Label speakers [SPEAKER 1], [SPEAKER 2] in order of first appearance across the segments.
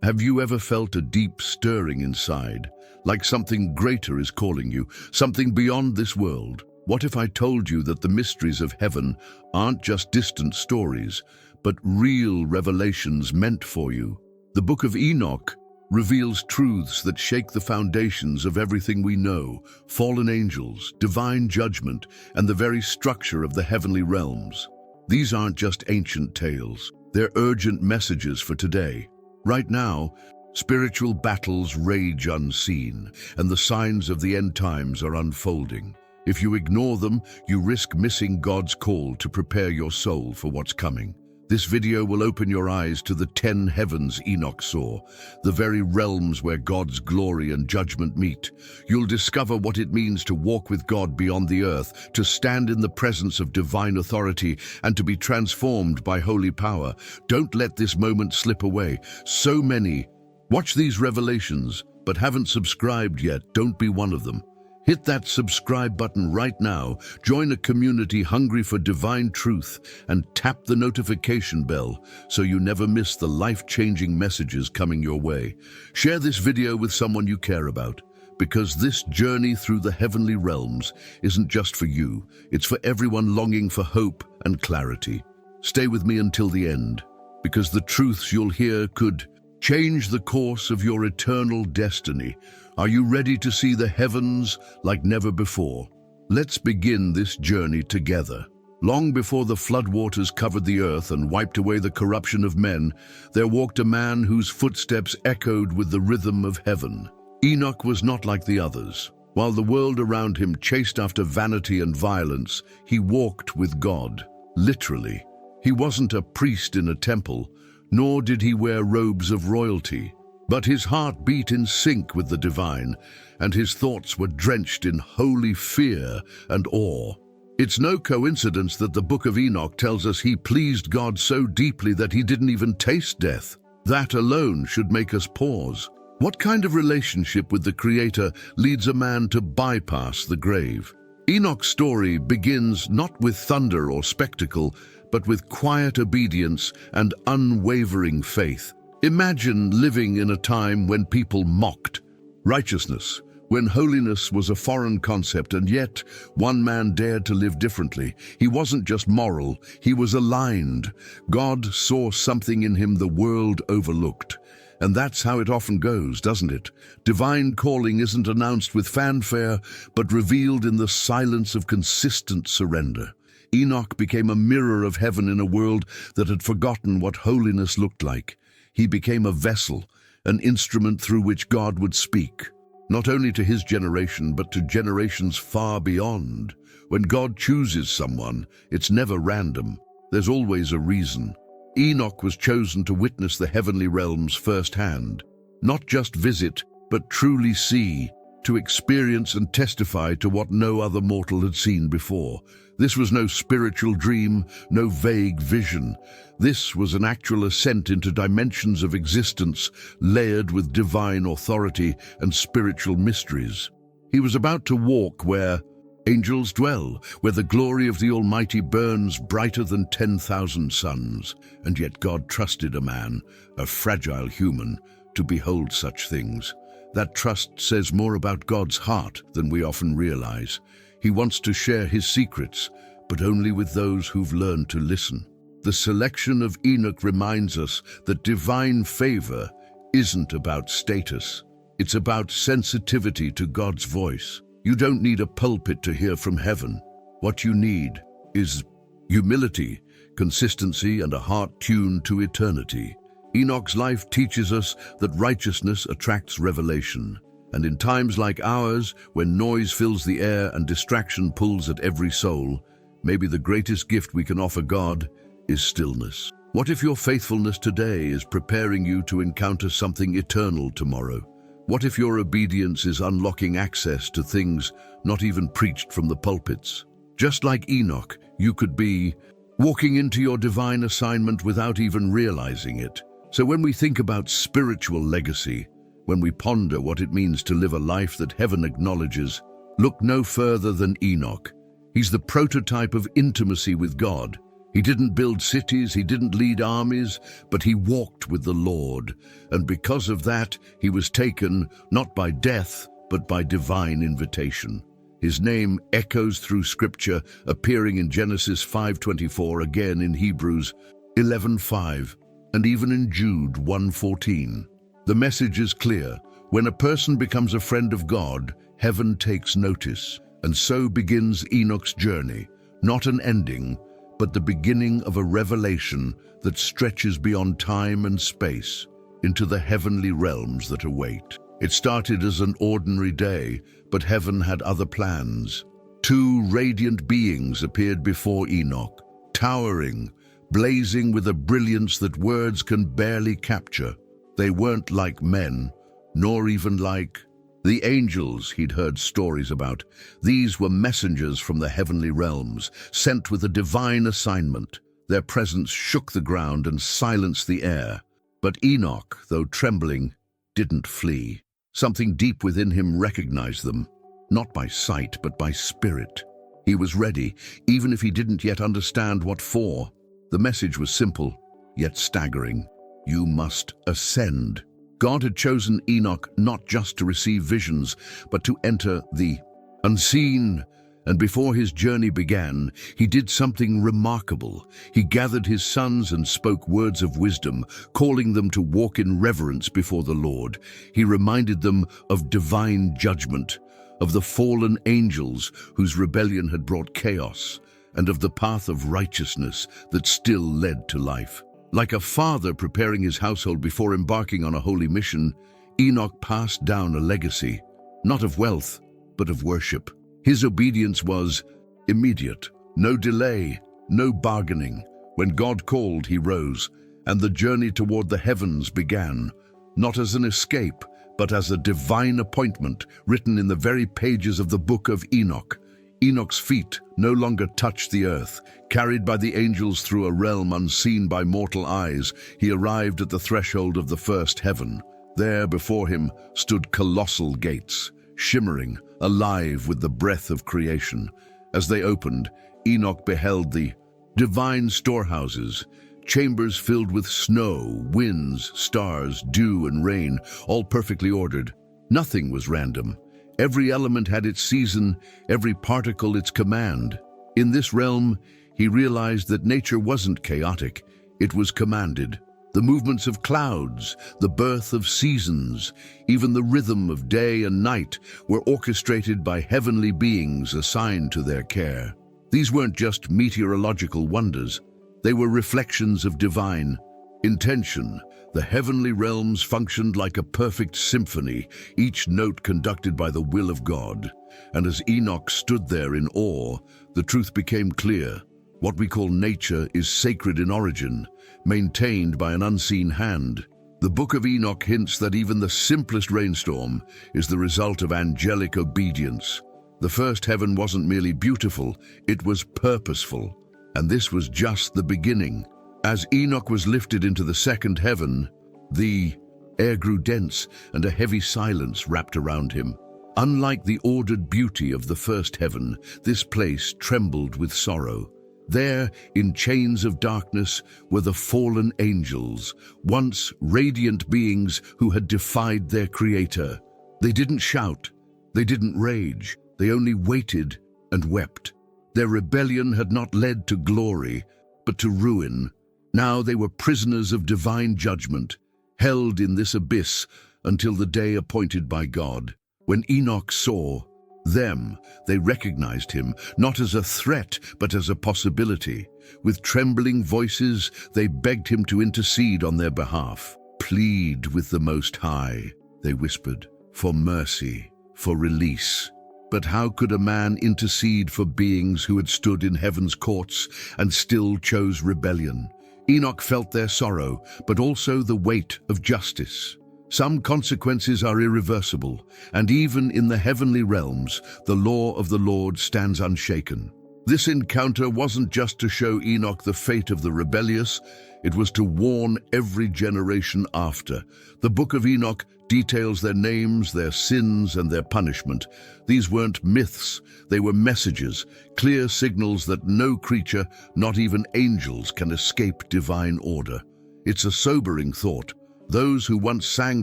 [SPEAKER 1] Have you ever felt a deep stirring inside, like something greater is calling you, something beyond this world? What if I told you that the mysteries of heaven aren't just distant stories, but real revelations meant for you? The Book of Enoch reveals truths that shake the foundations of everything we know: fallen angels, divine judgment, and the very structure of the heavenly realms. These aren't just ancient tales, they're urgent messages for today. Right now, spiritual battles rage unseen, and the signs of the end times are unfolding. If you ignore them, you risk missing God's call to prepare your soul for what's coming. This video will open your eyes to the 10 heavens Enoch saw, the very realms where God's glory and judgment meet. You'll discover what it means to walk with God beyond the earth, to stand in the presence of divine authority, and to be transformed by holy power. Don't let this moment slip away. So many watch these revelations, but haven't subscribed yet. Don't be one of them. Hit that subscribe button right now, join a community hungry for divine truth, and tap the notification bell so you never miss the life-changing messages coming your way. Share this video with someone you care about, because this journey through the heavenly realms isn't just for you, it's for everyone longing for hope and clarity. Stay with me until the end, because the truths you'll hear could change the course of your eternal destiny. Are you ready to see the heavens like never before? Let's begin this journey together. Long before the floodwaters covered the earth and wiped away the corruption of men, there walked a man whose footsteps echoed with the rhythm of heaven. Enoch was not like the others. While the world around him chased after vanity and violence, he walked with God, literally. He wasn't a priest in a temple, nor did he wear robes of royalty. But his heart beat in sync with the divine, and his thoughts were drenched in holy fear and awe. It's no coincidence that the Book of Enoch tells us he pleased God so deeply that he didn't even taste death. That alone should make us pause. What kind of relationship with the Creator leads a man to bypass the grave? Enoch's story begins not with thunder or spectacle, but with quiet obedience and unwavering faith. Imagine living in a time when people mocked righteousness, when holiness was a foreign concept, and yet one man dared to live differently. He wasn't just moral, he was aligned. God saw something in him the world overlooked. And that's how it often goes, doesn't it? Divine calling isn't announced with fanfare, but revealed in the silence of consistent surrender. Enoch became a mirror of heaven in a world that had forgotten what holiness looked like. He became a vessel, an instrument through which God would speak, not only to his generation, but to generations far beyond. When God chooses someone, it's never random. There's always a reason. Enoch was chosen to witness the heavenly realms firsthand, not just visit, but truly see, to experience and testify to what no other mortal had seen before. This was no spiritual dream, no vague vision. This was an actual ascent into dimensions of existence layered with divine authority and spiritual mysteries. He was about to walk where angels dwell, where the glory of the Almighty burns brighter than 10,000 suns. And yet God trusted a man, a fragile human, to behold such things. That trust says more about God's heart than we often realize. He wants to share his secrets, but only with those who've learned to listen. The selection of Enoch reminds us that divine favor isn't about status. It's about sensitivity to God's voice. You don't need a pulpit to hear from heaven. What you need is humility, consistency, and a heart tuned to eternity. Enoch's life teaches us that righteousness attracts revelation. And in times like ours, when noise fills the air and distraction pulls at every soul, maybe the greatest gift we can offer God is stillness. What if your faithfulness today is preparing you to encounter something eternal tomorrow? What if your obedience is unlocking access to things not even preached from the pulpits? Just like Enoch, you could be walking into your divine assignment without even realizing it. So when we think about spiritual legacy, when we ponder what it means to live a life that heaven acknowledges, look no further than Enoch. He's the prototype of intimacy with God. He didn't build cities, he didn't lead armies, but he walked with the Lord. And because of that, he was taken not by death, but by divine invitation. His name echoes through Scripture, appearing in Genesis 5:24, again in Hebrews 11:5, and even in Jude 1:14. The message is clear. When a person becomes a friend of God, heaven takes notice. And so begins Enoch's journey, not an ending, but the beginning of a revelation that stretches beyond time and space into the heavenly realms that await. It started as an ordinary day, but heaven had other plans. Two radiant beings appeared before Enoch, towering, blazing with a brilliance that words can barely capture. They weren't like men, nor even like the angels he'd heard stories about. These were messengers from the heavenly realms, sent with a divine assignment. Their presence shook the ground and silenced the air. But Enoch, though trembling, didn't flee. Something deep within him recognized them, not by sight, but by spirit. He was ready, even if he didn't yet understand what for. The message was simple, yet staggering. You must ascend. God had chosen Enoch not just to receive visions, but to enter the unseen. And before his journey began, he did something remarkable. He gathered his sons and spoke words of wisdom, calling them to walk in reverence before the Lord. He reminded them of divine judgment, of the fallen angels whose rebellion had brought chaos, and of the path of righteousness that still led to life. Like a father preparing his household before embarking on a holy mission, Enoch passed down a legacy, not of wealth, but of worship. His obedience was immediate, no delay, no bargaining. When God called, he rose, and the journey toward the heavens began, not as an escape, but as a divine appointment written in the very pages of the book of Enoch. Enoch's feet no longer touched the earth. Carried by the angels through a realm unseen by mortal eyes, he arrived at the threshold of the first heaven. There before him stood colossal gates, shimmering, alive with the breath of creation. As they opened, Enoch beheld the divine storehouses, chambers filled with snow, winds, stars, dew, and rain, all perfectly ordered. Nothing was random. Every element had its season, every particle its command. In this realm, he realized that nature wasn't chaotic, it was commanded. The movements of clouds, the birth of seasons, even the rhythm of day and night were orchestrated by heavenly beings assigned to their care. These weren't just meteorological wonders, they were reflections of divine intention. The heavenly realms functioned like a perfect symphony, each note conducted by the will of God. And as Enoch stood there in awe, the truth became clear. What we call nature is sacred in origin, maintained by an unseen hand. The book of Enoch hints that even the simplest rainstorm is the result of angelic obedience. The first heaven wasn't merely beautiful, it was purposeful. And this was just the beginning. As Enoch was lifted into the second heaven, the air grew dense and a heavy silence wrapped around him. Unlike the ordered beauty of the first heaven, this place trembled with sorrow. There, in chains of darkness, were the fallen angels, once radiant beings who had defied their Creator. They didn't shout, they didn't rage, they only waited and wept. Their rebellion had not led to glory, but to ruin. Now they were prisoners of divine judgment, held in this abyss until the day appointed by God. When Enoch saw them, they recognized him, not as a threat, but as a possibility. With trembling voices, they begged him to intercede on their behalf. "Plead with the Most High," they whispered, "for mercy, for release." But how could a man intercede for beings who had stood in heaven's courts and still chose rebellion? Enoch felt their sorrow, but also the weight of justice. Some consequences are irreversible, and even in the heavenly realms, the law of the Lord stands unshaken. This encounter wasn't just to show Enoch the fate of the rebellious, it was to warn every generation after. The book of Enoch details their names, their sins, and their punishment. These weren't myths, they were messages, clear signals that no creature, not even angels, can escape divine order. It's a sobering thought. Those who once sang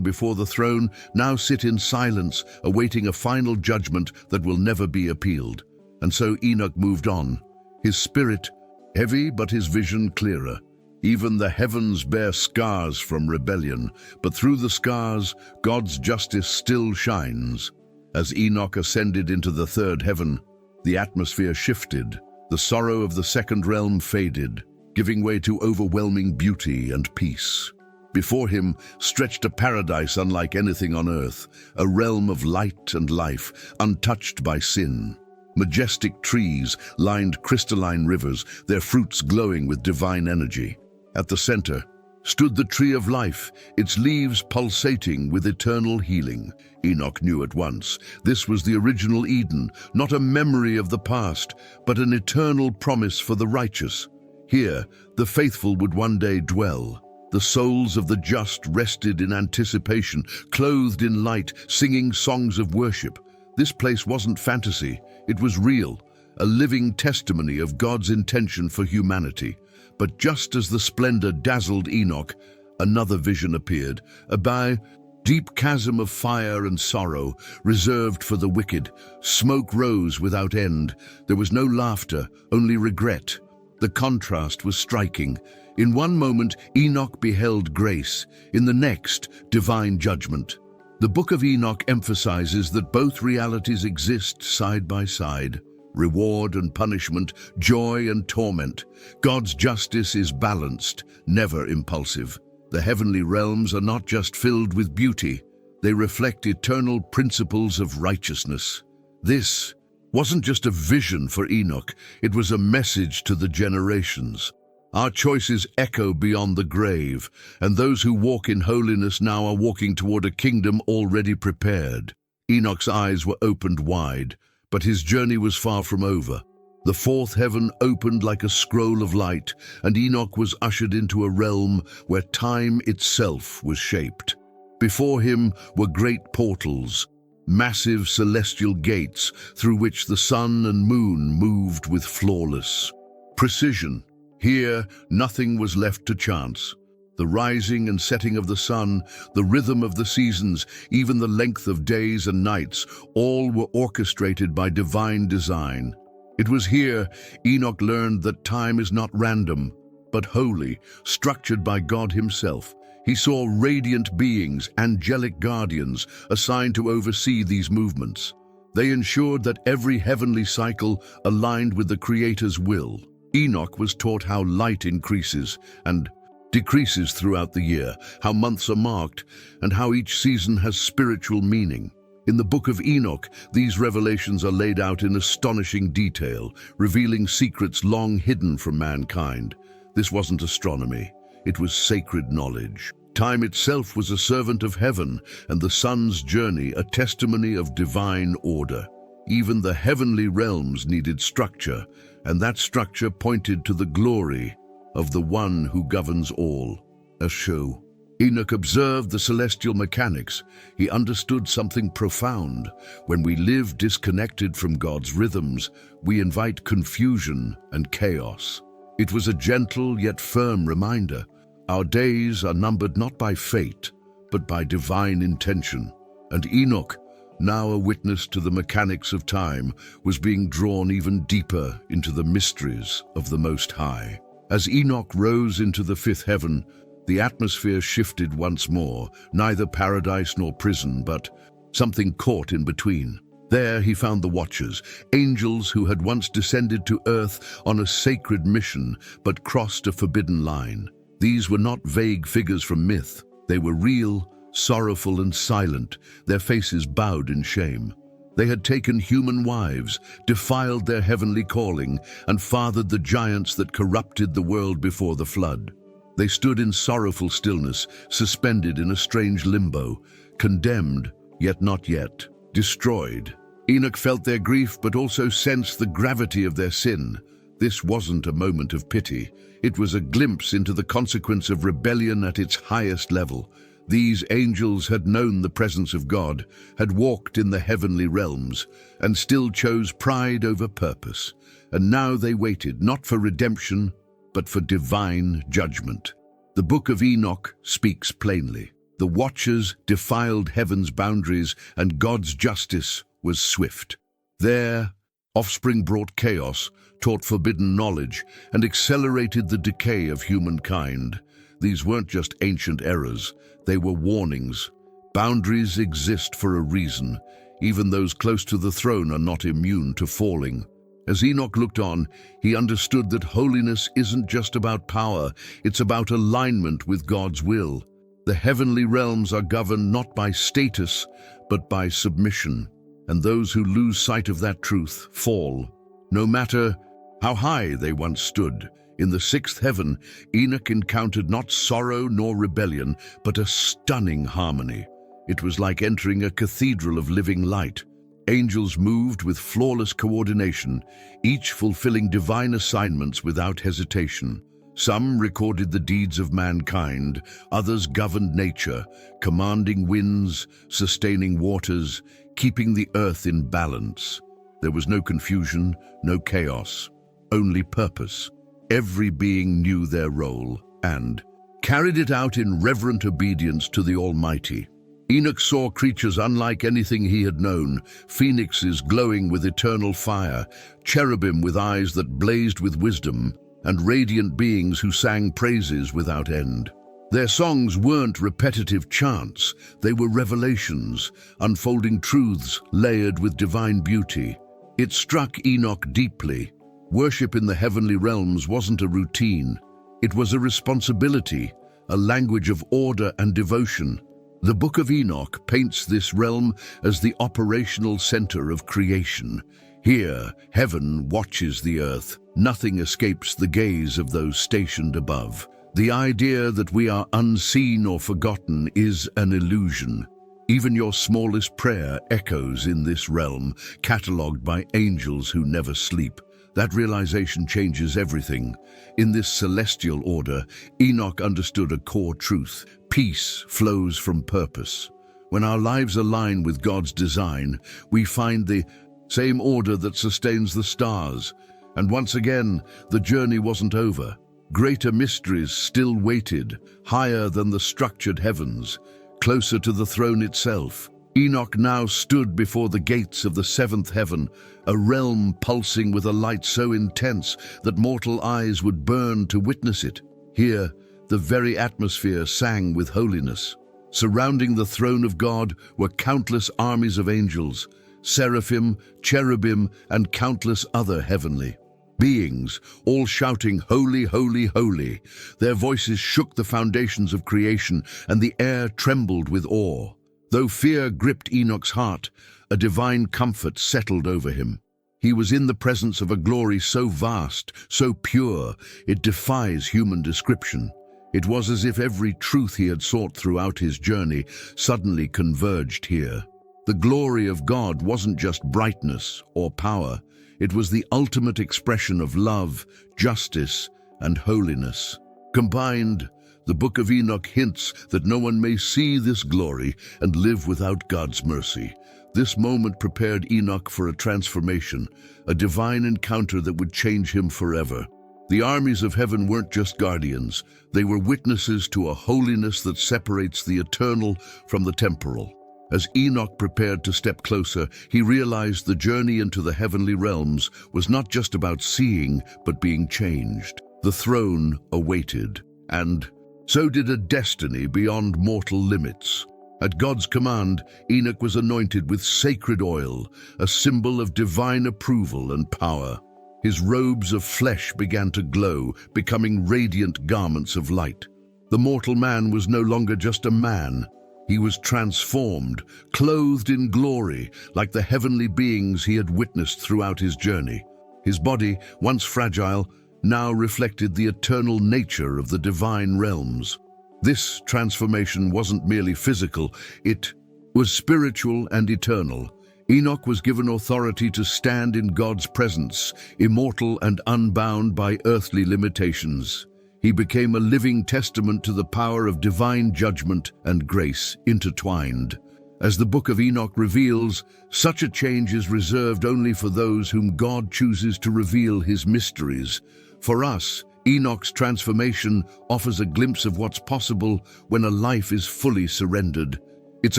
[SPEAKER 1] before the throne now sit in silence, awaiting a final judgment that will never be appealed. And so Enoch moved on, his spirit heavy but his vision clearer. Even the heavens bear scars from rebellion, but through the scars, God's justice still shines. As Enoch ascended into the third heaven, the atmosphere shifted. The sorrow of the second realm faded, giving way to overwhelming beauty and peace. Before him stretched a paradise unlike anything on earth, a realm of light and life, untouched by sin. Majestic trees lined crystalline rivers, their fruits glowing with divine energy. At the center stood the tree of life, its leaves pulsating with eternal healing. Enoch knew at once this was the original Eden, not a memory of the past, but an eternal promise for the righteous. Here, the faithful would one day dwell. The souls of the just rested in anticipation, clothed in light, singing songs of worship. This place wasn't fantasy, it was real, a living testimony of God's intention for humanity. But just as the splendor dazzled Enoch, another vision appeared, a deep chasm of fire and sorrow, reserved for the wicked. Smoke rose without end. There was no laughter, only regret. The contrast was striking. In one moment, Enoch beheld grace. In the next, divine judgment. The Book of Enoch emphasizes that both realities exist side by side. Reward and punishment, joy and torment. God's justice is balanced, never impulsive. The heavenly realms are not just filled with beauty, they reflect eternal principles of righteousness. This wasn't just a vision for Enoch, it was a message to the generations. Our choices echo beyond the grave, and those who walk in holiness now are walking toward a kingdom already prepared. Enoch's eyes were opened wide, but his journey was far from over. The fourth heaven opened like a scroll of light, and Enoch was ushered into a realm where time itself was shaped. Before him were great portals, massive celestial gates through which the sun and moon moved with flawless precision. Here, nothing was left to chance. The rising and setting of the sun, the rhythm of the seasons, even the length of days and nights, all were orchestrated by divine design. It was here Enoch learned that time is not random, but holy, structured by God himself. He saw radiant beings, angelic guardians, assigned to oversee these movements. They ensured that every heavenly cycle aligned with the Creator's will. Enoch was taught how light increases and decreases throughout the year, how months are marked, and how each season has spiritual meaning. In the Book of Enoch, these revelations are laid out in astonishing detail, revealing secrets long hidden from mankind. This wasn't astronomy, it was sacred knowledge. Time itself was a servant of heaven, and the sun's journey a testimony of divine order. Even the heavenly realms needed structure, and that structure pointed to the glory of the one who governs all. A show. Enoch observed the celestial mechanics. He understood something profound. When we live disconnected from God's rhythms, we invite confusion and chaos. It was a gentle yet firm reminder. Our days are numbered not by fate, but by divine intention. And Enoch, now a witness to the mechanics of time, was being drawn even deeper into the mysteries of the Most High. As Enoch rose into the fifth heaven, the atmosphere shifted once more, neither paradise nor prison, but something caught in between. There he found the Watchers, angels who had once descended to earth on a sacred mission, but crossed a forbidden line. These were not vague figures from myth. They were real, sorrowful and silent, their faces bowed in shame. They had taken human wives, defiled their heavenly calling, and fathered the giants that corrupted the world before the flood. They stood in sorrowful stillness, suspended in a strange limbo, condemned, yet not yet, destroyed. Enoch felt their grief, but also sensed the gravity of their sin. This wasn't a moment of pity. It was a glimpse into the consequence of rebellion at its highest level. These angels had known the presence of God, had walked in the heavenly realms, and still chose pride over purpose. And now they waited, not for redemption, but for divine judgment. The book of Enoch speaks plainly. The watchers defiled heaven's boundaries, and God's justice was swift. Their offspring brought chaos, taught forbidden knowledge, and accelerated the decay of humankind. These weren't just ancient errors, they were warnings. Boundaries exist for a reason. Even those close to the throne are not immune to falling. As Enoch looked on, he understood that holiness isn't just about power, it's about alignment with God's will. The heavenly realms are governed not by status, but by submission. And those who lose sight of that truth fall, no matter how high they once stood. In the sixth heaven, Enoch encountered not sorrow nor rebellion, but a stunning harmony. It was like entering a cathedral of living light. Angels moved with flawless coordination, each fulfilling divine assignments without hesitation. Some recorded the deeds of mankind, others governed nature, commanding winds, sustaining waters, keeping the earth in balance. There was no confusion, no chaos, only purpose. Every being knew their role and carried it out in reverent obedience to the Almighty. Enoch saw creatures unlike anything he had known, phoenixes glowing with eternal fire, cherubim with eyes that blazed with wisdom, and radiant beings who sang praises without end. Their songs weren't repetitive chants, they were revelations, unfolding truths layered with divine beauty. It struck Enoch deeply. Worship in the heavenly realms wasn't a routine. It was a responsibility, a language of order and devotion. The Book of Enoch paints this realm as the operational center of creation. Here, heaven watches the earth. Nothing escapes the gaze of those stationed above. The idea that we are unseen or forgotten is an illusion. Even your smallest prayer echoes in this realm, catalogued by angels who never sleep. That realization changes everything. In this celestial order, Enoch understood a core truth. Peace flows from purpose. When our lives align with God's design, we find the same order that sustains the stars. And once again, the journey wasn't over. Greater mysteries still waited, higher than the structured heavens, closer to the throne itself. Enoch now stood before the gates of the seventh heaven, a realm pulsing with a light so intense that mortal eyes would burn to witness it. Here, the very atmosphere sang with holiness. Surrounding the throne of God were countless armies of angels, seraphim, cherubim, and countless other heavenly beings, all shouting, "Holy, holy, holy." Their voices shook the foundations of creation, and the air trembled with awe. Though fear gripped Enoch's heart, a divine comfort settled over him. He was in the presence of a glory so vast, so pure, it defies human description. It was as if every truth he had sought throughout his journey suddenly converged here. The glory of God wasn't just brightness or power. It was the ultimate expression of love, justice, and holiness. Combined, the Book of Enoch hints that no one may see this glory and live without God's mercy. This moment prepared Enoch for a transformation, a divine encounter that would change him forever. The armies of heaven weren't just guardians, they were witnesses to a holiness that separates the eternal from the temporal. As Enoch prepared to step closer, he realized the journey into the heavenly realms was not just about seeing, but being changed. The throne awaited, and so did a destiny beyond mortal limits. At God's command, Enoch was anointed with sacred oil, a symbol of divine approval and power. His robes of flesh began to glow, becoming radiant garments of light. The mortal man was no longer just a man. He was transformed, clothed in glory, like the heavenly beings he had witnessed throughout his journey. His body, once fragile, now reflected the eternal nature of the divine realms. This transformation wasn't merely physical, it was spiritual and eternal. Enoch was given authority to stand in God's presence, immortal and unbound by earthly limitations. He became a living testament to the power of divine judgment and grace intertwined. As the Book of Enoch reveals, such a change is reserved only for those whom God chooses to reveal his mysteries. For us, Enoch's transformation offers a glimpse of what's possible when a life is fully surrendered. It's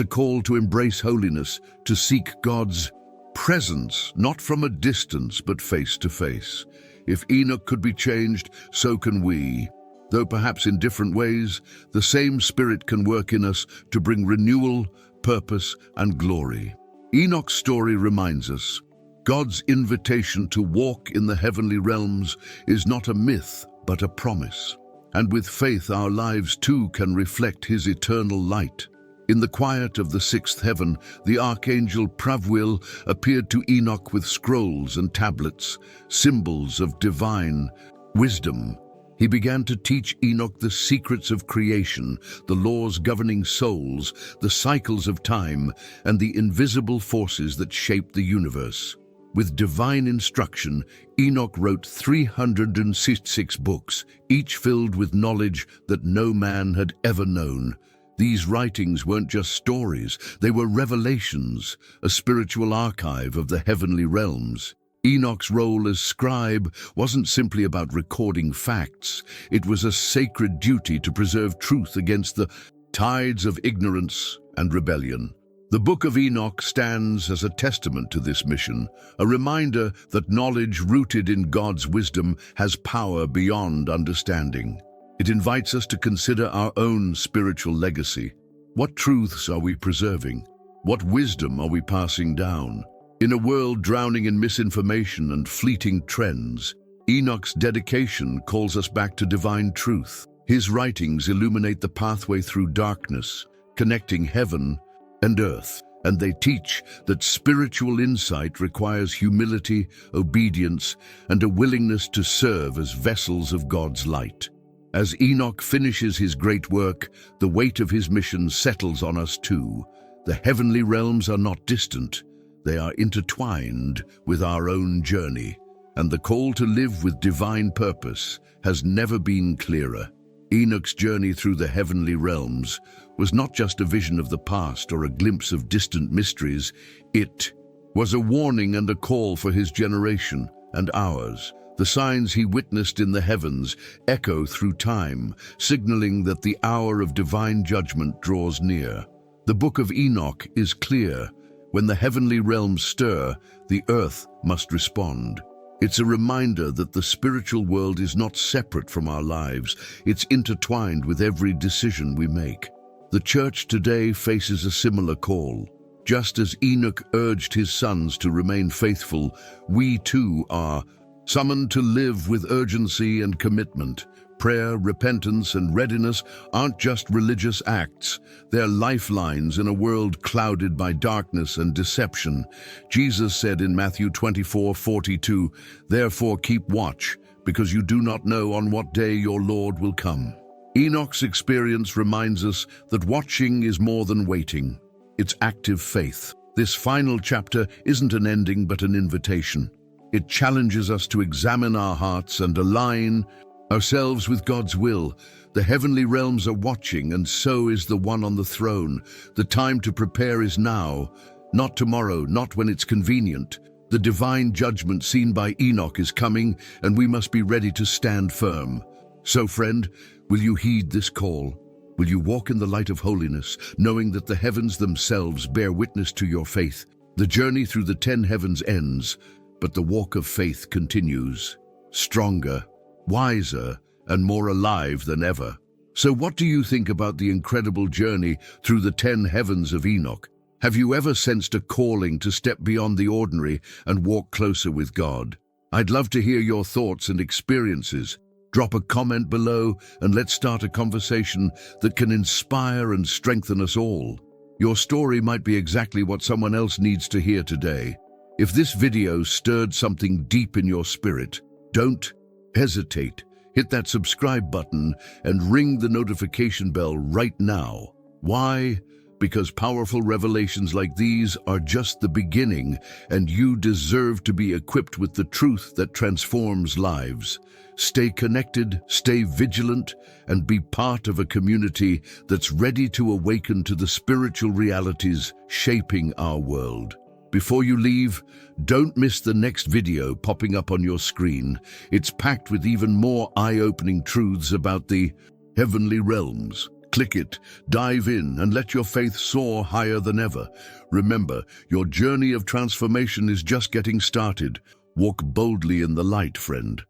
[SPEAKER 1] a call to embrace holiness, to seek God's presence, not from a distance but face to face. If Enoch could be changed, so can we. Though perhaps in different ways, the same Spirit can work in us to bring renewal, purpose, and glory. Enoch's story reminds us, God's invitation to walk in the heavenly realms is not a myth, but a promise. And with faith, our lives too can reflect his eternal light. In the quiet of the sixth heaven, the archangel Pravwil appeared to Enoch with scrolls and tablets, symbols of divine wisdom. He began to teach Enoch the secrets of creation, the laws governing souls, the cycles of time, and the invisible forces that shape the universe. With divine instruction, Enoch wrote 366 books, each filled with knowledge that no man had ever known. These writings weren't just stories, they were revelations, a spiritual archive of the heavenly realms. Enoch's role as scribe wasn't simply about recording facts, it was a sacred duty to preserve truth against the tides of ignorance and rebellion. The Book of Enoch stands as a testament to this mission, a reminder that knowledge rooted in God's wisdom has power beyond understanding. It invites us to consider our own spiritual legacy. What truths are we preserving? What wisdom are we passing down? In a world drowning in misinformation and fleeting trends, Enoch's dedication calls us back to divine truth. His writings illuminate the pathway through darkness, connecting heaven and earth, and they teach that spiritual insight requires humility, obedience, and a willingness to serve as vessels of God's light. As Enoch finishes his great work, the weight of his mission settles on us too. The heavenly realms are not distant, they are intertwined with our own journey, and the call to live with divine purpose has never been clearer. Enoch's journey through the heavenly realms was not just a vision of the past or a glimpse of distant mysteries, it was a warning and a call for his generation and ours. The signs he witnessed in the heavens echo through time, signaling that the hour of divine judgment draws near. The Book of Enoch is clear. When the heavenly realms stir, the earth must respond. It's a reminder that the spiritual world is not separate from our lives. It's intertwined with every decision we make. The church today faces a similar call. Just as Enoch urged his sons to remain faithful, we too are summoned to live with urgency and commitment. Prayer, repentance, and readiness aren't just religious acts. They're lifelines in a world clouded by darkness and deception. Jesus said in Matthew 24:42, "Therefore keep watch, because you do not know on what day your Lord will come." Enoch's experience reminds us that watching is more than waiting. It's active faith. This final chapter isn't an ending but an invitation. It challenges us to examine our hearts and align ourselves with God's will. The heavenly realms are watching, and so is the one on the throne. The time to prepare is now, not tomorrow, not when it's convenient. The divine judgment seen by Enoch is coming, and we must be ready to stand firm. So, friend, will you heed this call? Will you walk in the light of holiness, knowing that the heavens themselves bear witness to your faith? The journey through the 10 heavens ends, but the walk of faith continues, stronger, wiser, and more alive than ever. So what do you think about the incredible journey through the 10 heavens of Enoch? Have you ever sensed a calling to step beyond the ordinary and walk closer with God? I'd love to hear your thoughts and experiences. Drop a comment below and let's start a conversation that can inspire and strengthen us all. Your story might be exactly what someone else needs to hear today. If this video stirred something deep in your spirit, don't hesitate. Hit that subscribe button and ring the notification bell right now. Why? because powerful revelations like these are just the beginning, and you deserve to be equipped with the truth that transforms lives. Stay connected, stay vigilant, and be part of a community that's ready to awaken to the spiritual realities shaping our world. Before you leave, don't miss the next video popping up on your screen. It's packed with even more eye-opening truths about the heavenly realms. Click it, dive in, and let your faith soar higher than ever. Remember, your journey of transformation is just getting started. Walk boldly in the light, friend.